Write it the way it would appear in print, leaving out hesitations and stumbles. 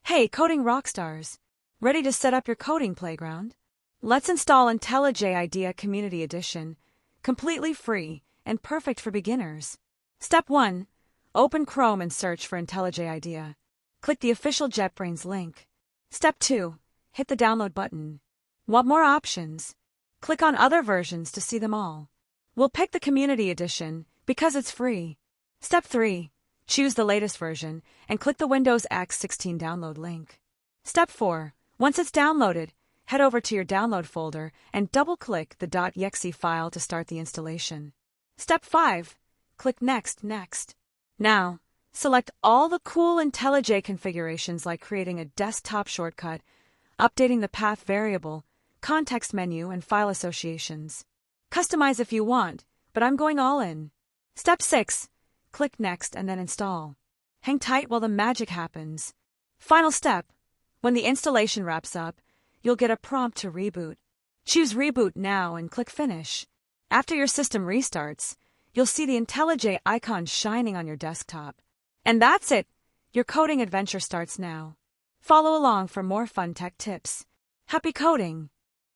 Hey, coding rockstars! Ready to set up your coding playground? Let's install IntelliJ IDEA Community Edition, completely free and perfect for beginners. Step 1. Open Chrome and search for IntelliJ IDEA. Click the official JetBrains link. Step 2. Hit the download button. Want more options? Click on other versions to see them all. We'll pick the Community Edition because it's free. Step 3. Choose the latest version and click the Windows X16 download link. Step 4. Once it's downloaded, head over to your download folder and double-click the .exe file to start the installation. Step 5. Click Next. Now, select all the cool IntelliJ configurations like creating a desktop shortcut, updating the path variable, context menu, and file associations. Customize if you want, but I'm going all in. Step 6. Click Next and then Install. Hang tight while the magic happens. Final step. When the installation wraps up, you'll get a prompt to reboot. Choose Reboot Now and click Finish. After your system restarts, you'll see the IntelliJ icon shining on your desktop. And that's it! Your coding adventure starts now. Follow along for more fun tech tips. Happy coding!